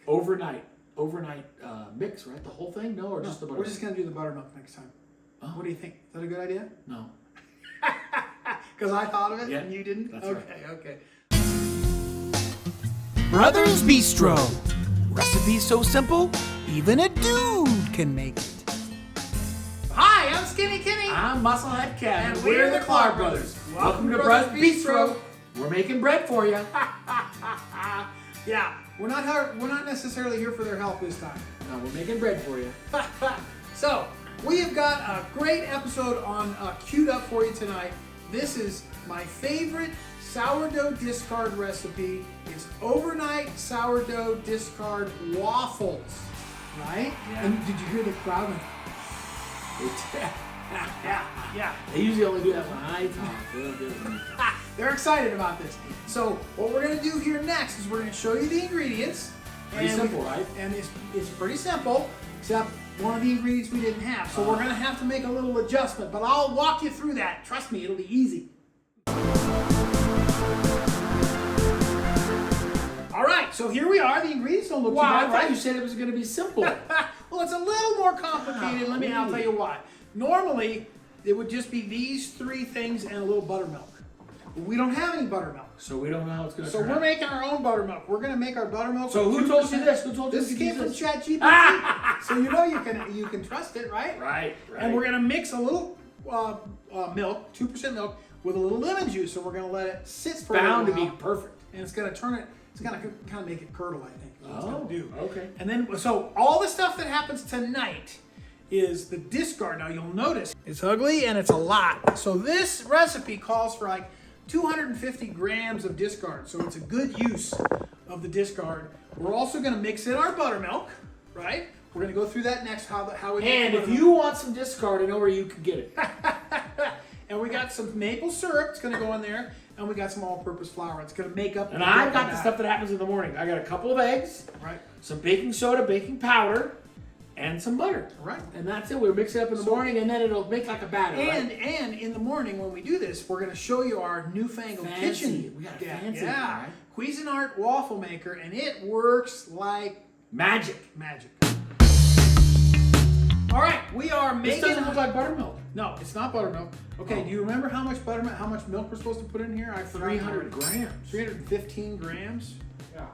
overnight mix, right? The whole thing? No, or just the buttermilk? We're just going to do the buttermilk next time. Oh. What do you think? Is that a good idea? No. Because I thought of it Yeah, and you didn't? that's okay, right. Okay. Brothers Bistro. Recipe so simple, even a dude can make it. Hi, I'm Skinny Kenny. I'm Musclehead Kevin. And we're the Klar Brothers. Welcome to Brothers Bistro. We're making bread for you. Yeah, we're not necessarily here for their help this time. No, we're making bread for you. So, we have got a great episode on queued up for you tonight. This is my favorite sourdough discard recipe. It's overnight sourdough discard waffles, right? Yeah. And did you hear the crowd? Yeah. They usually only do that when I talk. They don't do it when you talk. They're excited about this. So what we're going to do here next is we're going to show you the ingredients. Pretty simple, right? And it's pretty simple, except one of the ingredients we didn't have. So we're going to have to make a little adjustment, but I'll walk you through that. Trust me, it'll be easy. All right, so here we are. The ingredients don't look too Wow, I bad, thought right? you said it was going to be simple. Well, it's a little more complicated. I'll tell you why. Normally, it would just be these three things and a little buttermilk. But we don't have any buttermilk. So we don't know how it's going to So turn we're out. making our own buttermilk. We're going to make our buttermilk. So with who told you 2%. this? Who told you This to came use from this? ChatGPT. So you know you can trust it, right? Right. And we're going to mix a little milk, 2% milk, with a little lemon juice. So we're going to let it sit for bound a to while. be perfect. And it's going to turn it. It's going to kind of make it curdle, I think. Is what it's going to do. Okay. And then, so all the stuff that happens tonight is the discard. Now you'll notice it's ugly and it's a lot. So this recipe calls for like 250 grams of discard. So it's a good use of the discard. We're also going to mix in our buttermilk, right? We're going to go through that next, how we make And if buttermilk. you want some discard, I know where you can get it. And we got some maple syrup. It's going to go in there. And we got some all-purpose flour. It's going to make up. And I've got the stuff that happens in the morning. I got a couple of eggs, Right. some baking soda, baking powder, and some butter. Right. And that's it. We'll mix it up in the morning, and then it'll make like a batter. And right? and in the morning when we do this, we're going to show you our newfangled Fancy. kitchen. We got a fancy one, yeah. right? Cuisinart waffle maker, and it works like Magic. magic. All right, we are This making. doesn't look like buttermilk. No, it's not buttermilk. Okay, Oh. do you remember how much buttermilk, how much milk we're supposed to put in here? I forgot. 300 grams. 315 grams. Yeah.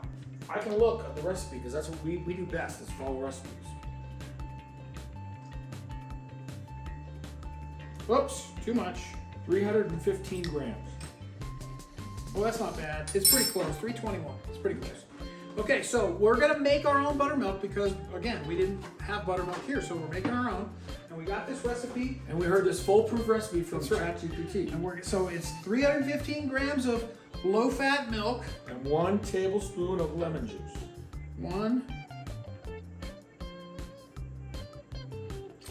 I can look at the recipe because that's what we do best is follow recipes. Whoops, too much. 315 grams. Well, that's not bad. It's pretty close. 321. It's pretty close. Okay, so we're gonna make our own buttermilk because again, we didn't have buttermilk here, so we're making our own. And we got this recipe. And we heard this foolproof recipe from That's right. ChatGPT. And so it's 315 grams of low-fat milk, And 1 tablespoon of lemon juice. 1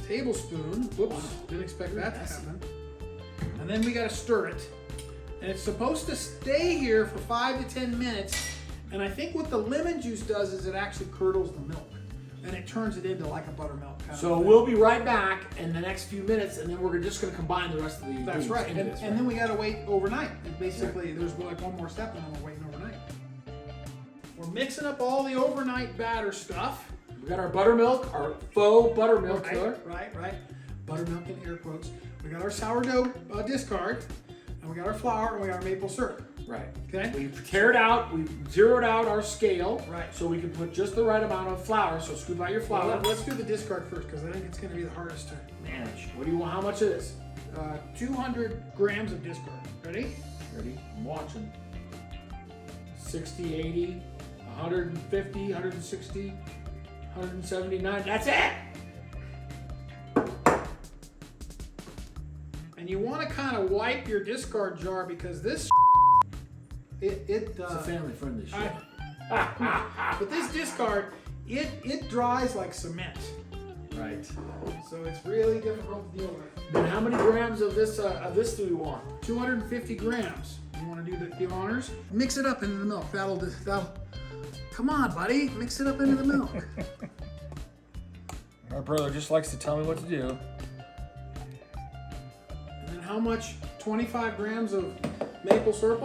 tablespoon. Whoops, didn't expect that to happen. And then we gotta stir it. And it's supposed to stay here for 5 to 10 minutes. And I think what the lemon juice does is it actually curdles the milk. And it turns it into like a buttermilk kind So of thing. we'll be right back in the next few minutes, and then we're just going to combine the rest of the That's ingredients right. into And, this, and then we gotta wait overnight. And basically, there's like one more step and then we're waiting overnight. We're mixing up all the overnight batter stuff. We got our buttermilk, our faux buttermilk here. Right. Buttermilk in air quotes. We got our sourdough discard, and we got our flour, and we got our maple syrup. Right. Okay? We teared out, we zeroed out our scale. Right. So we can put just the right amount of flour. So scoop out your flour. Well, let's do the discard first, because I think it's going to be the hardest to manage. What do you want? How much of this? 200 grams of discard. Ready? Ready? I'm watching. 60, 80, 150, 160, 179. That's it! And you want to kind of wipe your discard jar because this It's a family-friendly show. but this discard, it dries like cement. Right. So it's really difficult to deal with. Then how many grams of this do we want? 250 grams. You want to do the honors? Mix it up into the milk. That'll. Come on, buddy. Mix it up into the milk. My brother just likes to tell me what to do. And then how much? 25 grams of maple syrup.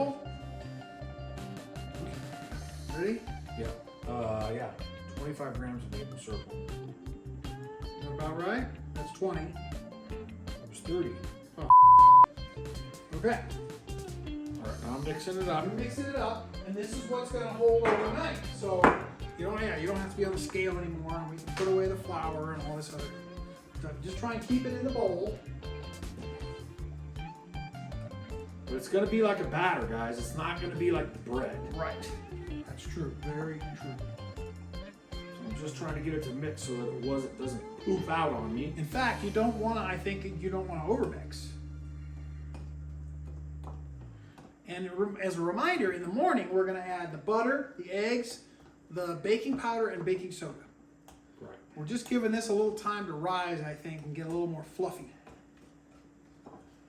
Ready? Yeah. Yeah. 25 grams of maple syrup. Is that about right? That's 20. It was 30. Oh. Okay. Alright, now I'm mixing it up. I'm mixing it up, and this is what's going to hold overnight. So you don't have to be on the scale anymore. And we can put away the flour and all this other stuff. Just try and keep it in the bowl. But it's going to be like a batter, guys. It's not going to be like the bread. Right. That's true. Very true. So I'm just trying to get it to mix so that it doesn't poop out on me. In fact, you don't want to. I think you don't want to overmix. And as a reminder, in the morning we're going to add the butter, the eggs, the baking powder, and baking soda. Right. We're just giving this a little time to rise, I think, and get a little more fluffy.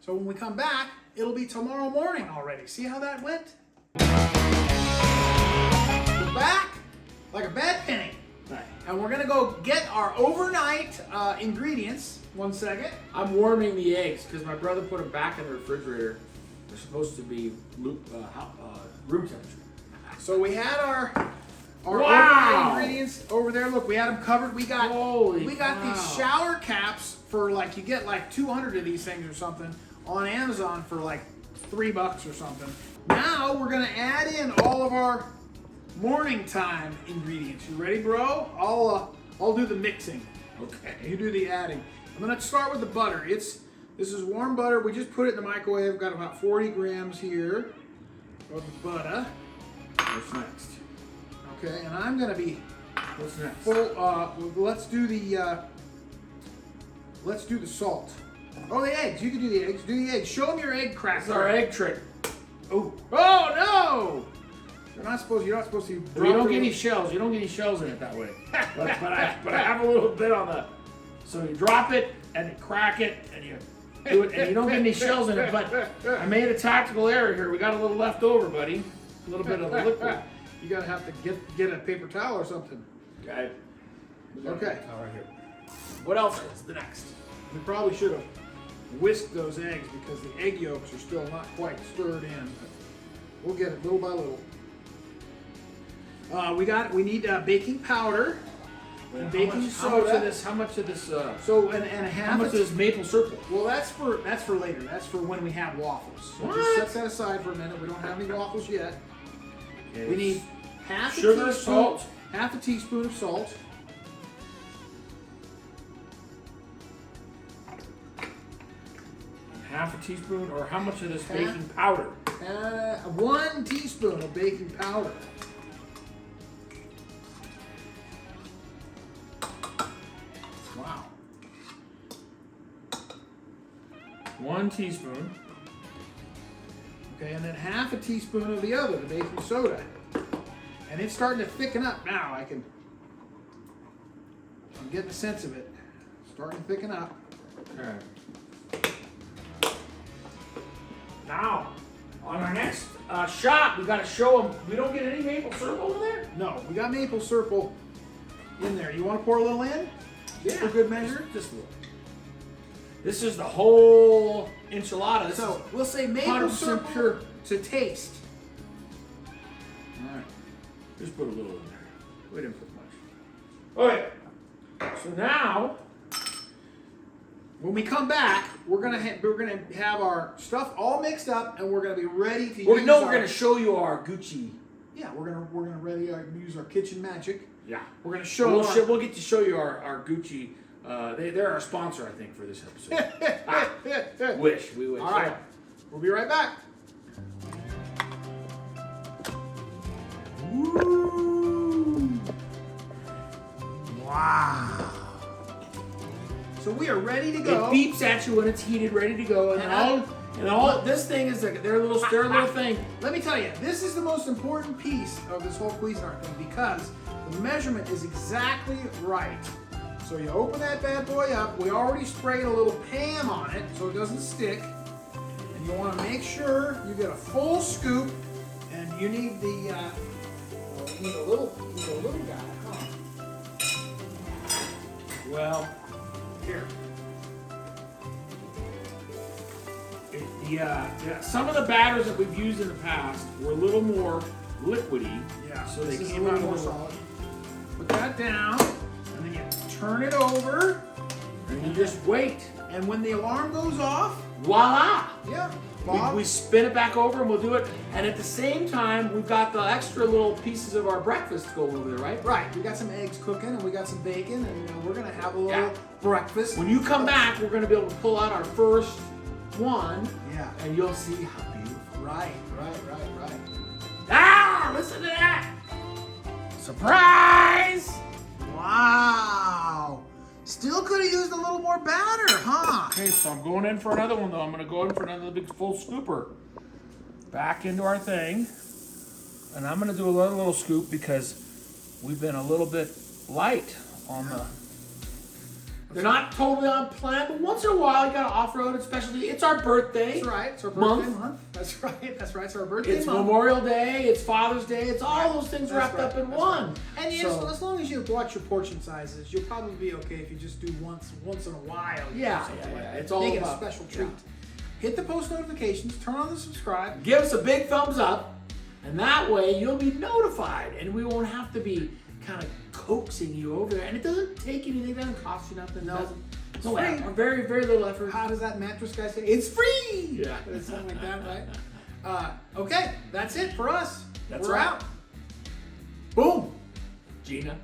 So when we come back, it'll be tomorrow morning already. See how that went? We're back like a bad penny. Right. And we're going to go get our overnight ingredients. 1 second. I'm warming the eggs because my brother put them back in the refrigerator. They're supposed to be room temperature. So we had our Wow. overnight ingredients over there. Look, we had them covered. We got Holy got cow. these shower caps for like, you get like 200 of these things or something on Amazon for like $3 or something. Now we're gonna add in all of our morning time ingredients. You ready, bro? I'll do the mixing. Okay. You do the adding. I'm gonna start with the butter. This is warm butter. We just put it in the microwave. Got about 40 grams here of the butter. What's next? Okay, and I'm gonna be What's next? full. Let's do the salt. Oh, the eggs. You can do the eggs. Do the eggs. Show them your egg cracker. That's our egg trick. Oh no! You're not supposed to. You don't get any shells. You don't get any shells in it that way. but I have a little bit on the. So you drop it and you crack it and you do it and you don't get any shells in it. But I made a tactical error here. We got a little left over, buddy. A little bit of the liquid. You gotta have to get a paper towel or something. Okay. Okay. All right here. What else is the next? We probably should have whisked those eggs because the egg yolks are still not quite stirred in. But we'll get it little by little. We need baking powder and baking soda. How much of this? So and a half. How much of this maple syrup? Well, that's for later. That's for when we have waffles. So just set that aside for a minute. We don't have any waffles yet. We need half a sugar, teaspoon, salt. half a teaspoon of salt. Half a teaspoon, or how much of this baking powder? 1 teaspoon of baking powder. Wow. 1 teaspoon. Okay, and then half a teaspoon of the other, the baking soda. And it's starting to thicken up now. I'm getting a sense of it. Starting to thicken up. Okay. Now, on our next shot, we got to show them. We don't get any maple syrup over there. No, we got maple syrup in there. You want to pour a little in? Yeah. For good measure? Just a little. This is the whole enchilada. This So is we'll say maple 100% syrup pure. to taste. All right. Just put a little in there. We didn't put much. Okay. So now, When we come back, we're gonna have our stuff all mixed up, and we're gonna be ready to we're use. gonna show you our Gucci. Yeah, we're gonna use our kitchen magic. Yeah. We're gonna show. We'll get to show you our Gucci. They're our sponsor, I think, for this episode. We wish. All right, we'll be right back. Woo. Wow. So we are ready to It go. beeps at you when it's heated, ready to go, and all this thing is their little thing. Let me tell you, this is the most important piece of this whole Cuisinart thing because the measurement is exactly right. So you open that bad boy up. We already sprayed a little Pam on it so it doesn't stick. And you want to make sure you get a full scoop. And you need you need a little guy, huh? Well, here. Some of the batters that we've used in the past were a little more liquidy. Yeah. So they this is came a out little more more solid. But down, and then you turn it over, And you just wait. and when the alarm goes off, Voila! yeah, Bob, We spin it back over and we'll do it. And at the same time, we've got the extra little pieces of our breakfast to go over there, right? right, we got some eggs cooking, and we got some bacon, and we're gonna have a little Yeah. breakfast. When you come back, we're going to be able to pull out our first one. Yeah. And you'll see how beautiful. Right. Ah! Listen to that! Surprise! Wow. Still could have used a little more batter, huh? Okay, so I'm going in for another one though. I'm going to go in for another big full scooper. Back into our thing. And I'm going to do another little scoop because we've been a little bit light on the... They're not totally on plan, but once in a while you got to off-road, especially. It's our birthday. That's right. It's our birthday month. That's right. It's our birthday It's month. Memorial Day. It's Father's Day. It's all those things That's wrapped right, up in that's one. right. And So- as long as you watch your portion sizes, you'll probably be okay if you just do once in a while. You Yeah, do something yeah, like yeah. that. It's all Make it a about- special yeah. treat. Hit the post notifications. Turn on the subscribe. Give us a big thumbs up, and that way you'll be notified, and we won't have to be kind of coaxing you over there. And it doesn't take anything, it doesn't cost you nothing. No. It doesn't. It's No free. effort, very, very little effort. How does that mattress guy say? It's free. Yeah. Or something like that, right? Okay, that's it for us. That's We're right. out. Boom. Gina.